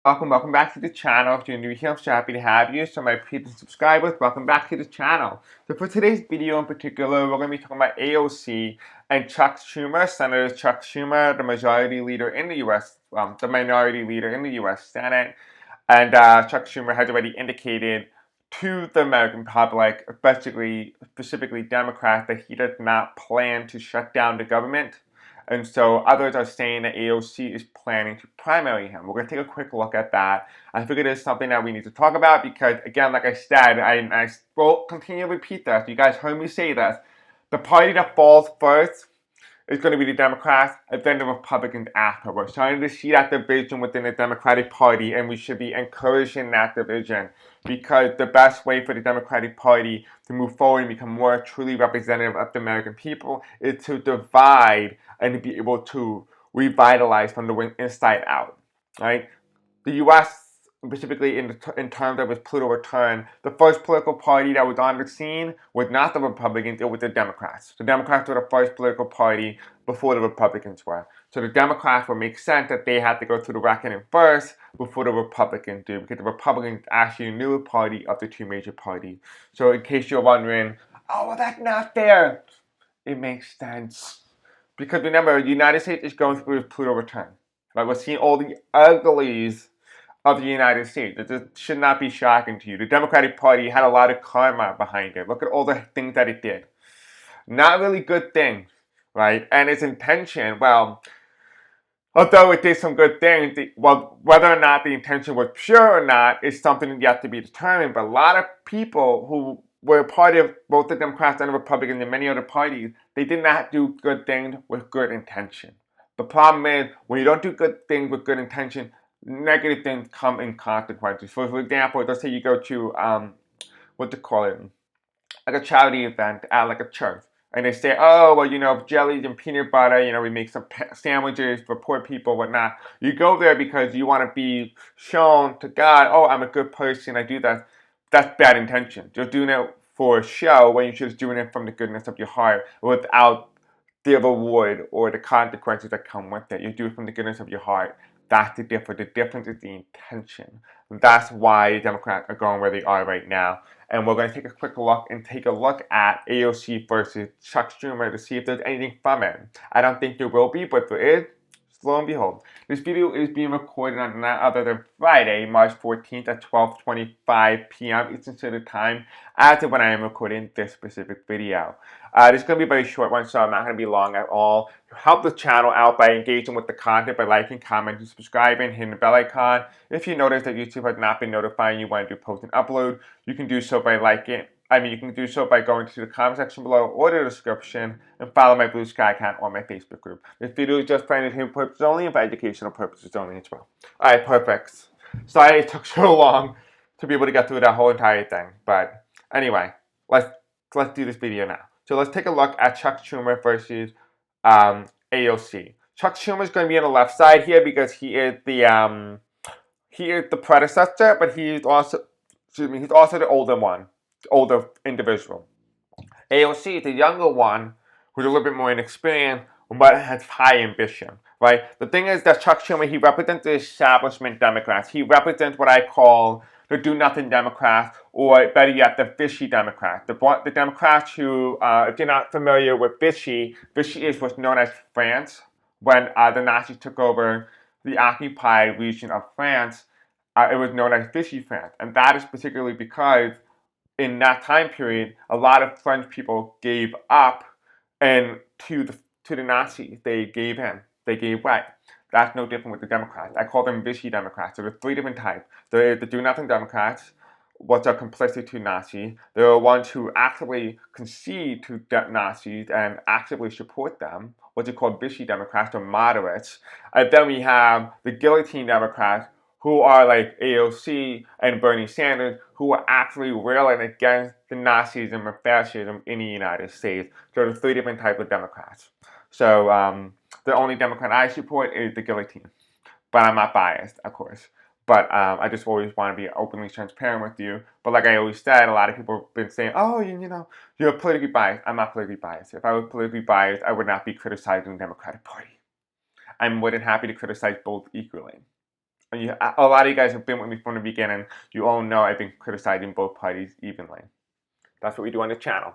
Welcome back to the channel. If you're new here, I'm so happy to have you. So my previous subscribers, welcome back to the channel. So for today's video in particular, we're going to be talking about AOC and Chuck Schumer, Senator Chuck Schumer, the majority leader in the U.S., the minority leader in the U.S. Senate. And Chuck Schumer has already indicated to the American public, specifically Democrats, that he does not plan to shut down the government. And so others are saying that AOC is planning to primary him. We're going to take a quick look at that. I figured it's something that we need to talk about because, again, like I said, I will continue to repeat this. You guys heard me say this. The party that falls first is going to be the Democrats and then the Republicans after. We're starting to see that division within the Democratic Party, and we should be encouraging that division because the best way for the Democratic Party to move forward and become more truly representative of the American people is to divide and to be able to revitalize from the inside out. Right? The U.S., specifically in terms of its political return, the first political party that was on the scene was not the Republicans, it was the Democrats. The Democrats were the first political party before the Republicans were. So the Democrats would make sense that they had to go through the reckoning first before the Republicans do, because the Republicans actually a newer party of the two major parties. So in case you're wondering, oh, well, that's not fair, it makes sense. Because remember, the United States is going through its political return. Right? We're seeing all the uglies of the United States. It should not be shocking to you. The Democratic Party had a lot of karma behind it. Look at all the things that it did. Not really good things, right? And its intention, well, although it did some good things, well, whether or not the intention was pure or not is something yet to be determined. But a lot of people who were part of both the Democrats and the Republicans and many other parties, they did not do good things with good intention. The problem is, when you don't do good things with good intention, negative things come in consequences. So, for example, let's say you go to, what to call it, like a charity event at like a church. And they say, oh, well, jellies and peanut butter, we make some sandwiches for poor people, whatnot. You go there because you want to be shown to God, oh, I'm a good person, I do that. That's bad intention. You're doing it for a show when you should be doing it from the goodness of your heart without the reward or the consequences that come with it. You do it from the goodness of your heart. That's the difference. The difference is the intention. That's why the Democrats are going where they are right now. And we're going to take a quick look at AOC versus Chuck Schumer to see if there's anything from it. I don't think there will be, but if there is, lo and behold. This video is being recorded on none other than Friday, March 14th at 12:25 p.m. Eastern Standard Time, as of when I am recording this specific video. This is going to be a very short one, so I'm not going to be long at all. Help the channel out by engaging with the content by liking, commenting, subscribing, hitting the bell icon. If you notice that YouTube has not been notifying you when I do post and upload, you can do so by you can do so by going to the comment section below or the description and follow my Blue Sky account or my Facebook group. This video is just for entertainment purposes only and for educational purposes only as well. Alright, perfect. Sorry it took so long to be able to get through that whole entire thing. But anyway, let's do this video now. So let's take a look at Chuck Schumer versus AOC. Chuck Schumer is going to be on the left side here because he is the predecessor, but he's also the older individual. AOC is the younger one, who's a little bit more inexperienced, but has high ambition, right? The thing is that Chuck Schumer, he represents the establishment Democrats. He represents what I call the do-nothing Democrats, or better yet, the Vichy Democrats. The Democrats who, if you're not familiar with Vichy, Vichy is what's known as France. When the Nazis took over the occupied region of France, it was known as Vichy France. And that is particularly because in that time period, a lot of French people gave up, and to the Nazis, they gave in. They gave way. That's no different with the Democrats. I call them Vichy Democrats. There are three different types. There are the do-nothing Democrats, which are complicit to Nazis. There are ones who actively concede to Nazis and actively support them, which are called Vichy Democrats or moderates. And then we have the guillotine Democrats, who are like AOC and Bernie Sanders, who are actually railing against the Nazism and fascism in the United States. So there's three different types of Democrats. So the only Democrat I support is the guillotine. But I'm not biased, of course. But I just always want to be openly transparent with you. But like I always said, a lot of people have been saying, oh, you're politically biased. I'm not politically biased. If I was politically biased, I would not be criticizing the Democratic Party. I'm more than happy to criticize both equally. And a lot of you guys have been with me from the beginning. You all know I've been criticizing both parties evenly. That's what we do on the channel.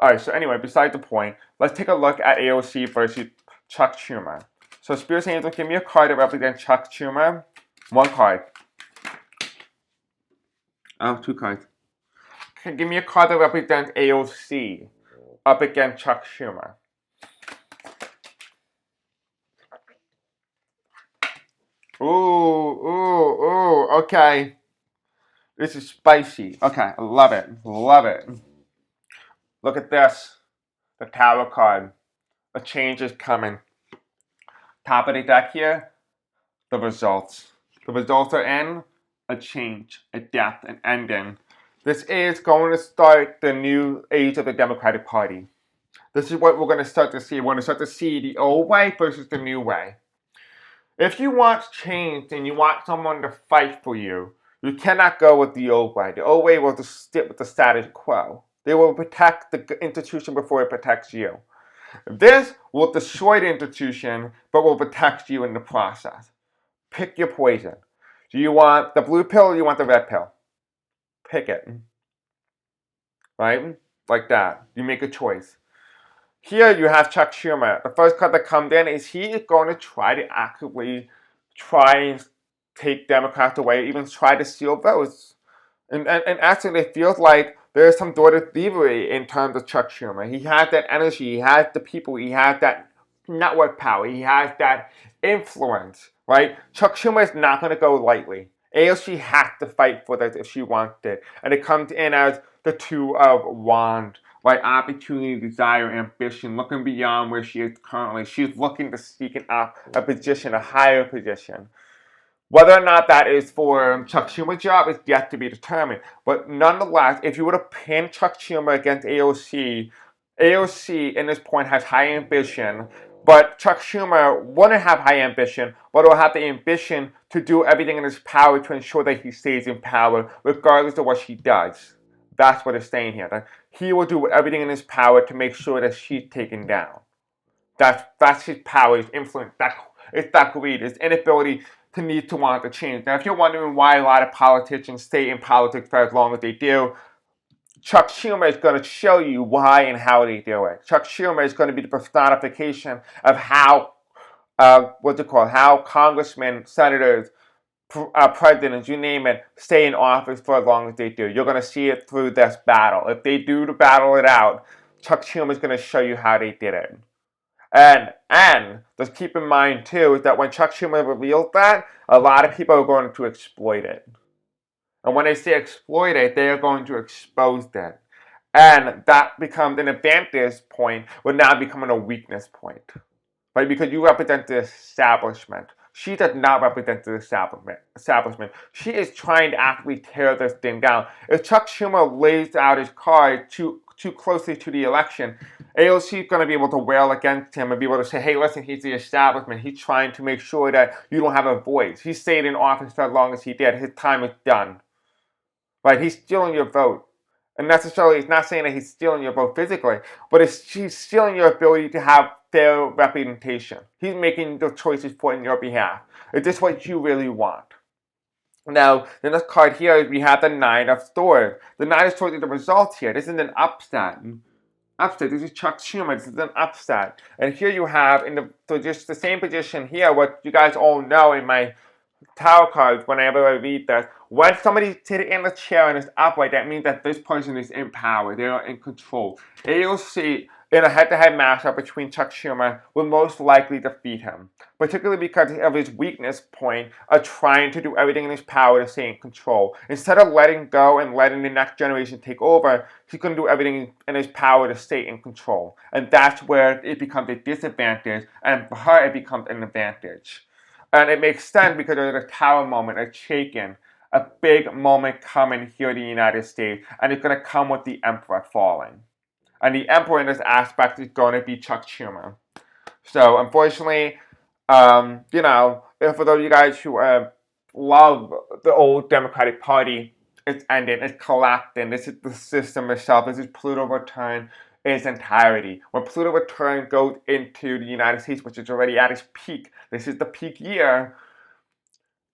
Alright, so anyway, beside the point, let's take a look at AOC versus Chuck Schumer. So Spirit Angel, give me a card that represents Chuck Schumer. One card. Oh, two cards. Okay, give me a card that represents AOC up against Chuck Schumer. Ooh, okay. This is spicy. Okay, I love it. Love it. Look at this. The Tower card. A change is coming. Top of the deck here, the results. The results are in a change, a death, an ending. This is going to start the new age of the Democratic Party. This is what we're going to start to see. We're going to start to see the old way versus the new way. If you want change and you want someone to fight for you, you cannot go with the old way. The old way will just stick with the status quo. They will protect the institution before it protects you. This will destroy the institution, but will protect you in the process. Pick your poison. Do you want the blue pill or do you want the red pill? Pick it. Right? Like that. You make a choice. Here you have Chuck Schumer. The first card that comes in is he is going to try to actively try and take Democrats away, even try to steal votes. And actually, it feels like there's some sort of thievery in terms of Chuck Schumer. He has that energy, he has the people, he has that network power, he has that influence, right? Chuck Schumer is not going to go lightly. AOC has to fight for this if she wants it. And it comes in as the Two of Wands, right? Opportunity, desire, ambition, looking beyond where she is currently. She's looking to seek a position, a higher position. Whether or not that is for Chuck Schumer's job is yet to be determined. But nonetheless, if you were to pin Chuck Schumer against AOC, AOC in this point has high ambition, but Chuck Schumer wouldn't have high ambition, but will have the ambition to do everything in his power to ensure that he stays in power, regardless of what she does. That's what it's saying here. That he will do everything in his power to make sure that she's taken down. That's his power, his influence. It's that greed, his inability to need to want to change. Now, if you're wondering why a lot of politicians stay in politics for as long as they do, Chuck Schumer is going to show you why and how they do it. Chuck Schumer is going to be the personification of how, how congressmen, senators, presidents, you name it, stay in office for as long as they do. You're going to see it through this battle. If they do to battle it out, Chuck Schumer is going to show you how they did it. And just keep in mind too is that when Chuck Schumer revealed that, a lot of people are going to exploit it. And when they say exploit it, they are going to expose that. And that becomes an advantage point without becoming a weakness point. Right? Because you represent the establishment. She does not represent the establishment. She is trying to actively tear this thing down. If Chuck Schumer lays out his card too closely to the election, AOC is going to be able to wail against him and be able to say, hey, listen, he's the establishment. He's trying to make sure that you don't have a voice. He stayed in office for as long as he did. His time is done. Right? He's stealing your vote. And necessarily, it's not saying that he's stealing your vote physically, but he's stealing your ability to have fair representation. He's making the choices for in your behalf. Is this what you really want? Now, the next card here is we have the Nine of Swords. The Nine of Swords is the result here. This is an upset. This is Chuck Schumer. This is an upset. And here you have, just the same position here, what you guys all know in my tarot cards whenever I read this. When somebody's sitting in the chair and is upright, that means that this person is in power. They are in control. AOC, in a head-to-head matchup between Chuck Schumer, will most likely defeat him. Particularly because of his weakness point of trying to do everything in his power to stay in control. Instead of letting go and letting the next generation take over, he's going to do everything in his power to stay in control. And that's where it becomes a disadvantage, and for her it becomes an advantage. And it makes sense because there's a tower moment, a shake-in, a big moment coming here in the United States, and it's going to come with the Emperor falling. And the Emperor in this aspect is going to be Chuck Schumer. So, unfortunately, for those of you guys who love the old Democratic Party, it's ending, it's collapsing. This is the system itself. This is Pluto return in its entirety. When Pluto return goes into the United States, which is already at its peak, this is the peak year,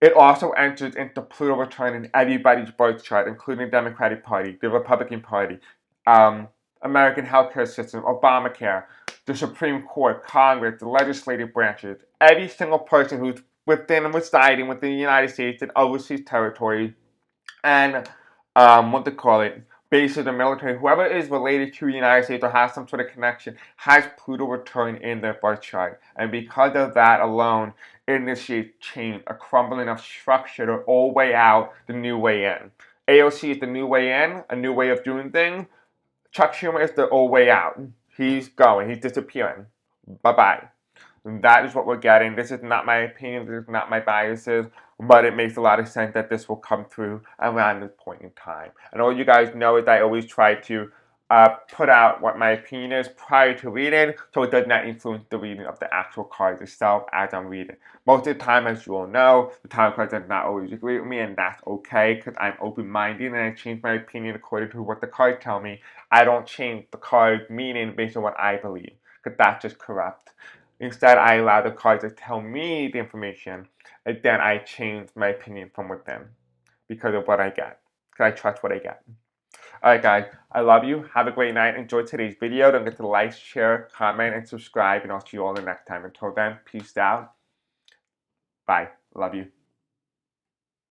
It also enters into Pluto return in everybody's birth chart, including the Democratic Party, the Republican Party, American healthcare system, Obamacare, the Supreme Court, Congress, the legislative branches. Every single person who's within and residing within the United States and overseas territory, and what they call it, bases and military, whoever is related to the United States or has some sort of connection, has Pluto return in their birth chart. And because of that alone, it initiates change, a crumbling of structure, the old way out, the new way in. AOC is the new way in, a new way of doing things. Chuck Schumer is the old way out. He's going, he's disappearing. Bye-bye. That is what we're getting. This is not my opinion, this is not my biases, but it makes a lot of sense that this will come through around this point in time. And all you guys know is that I always try to put out what my opinion is prior to reading, so it does not influence the reading of the actual cards itself as I'm reading. Most of the time, as you all know, the tarot cards does not always agree with me, and that's okay, because I'm open-minded and I change my opinion according to what the cards tell me. I don't change the card meaning based on what I believe, because that's just corrupt. Instead, I allow the cards to tell me the information, and then I change my opinion from within because of what I get. Because I trust what I get. Alright guys, I love you. Have a great night. Enjoy today's video. Don't forget to like, share, comment, and subscribe. And I'll see you all the next time. Until then, peace out. Bye. Love you.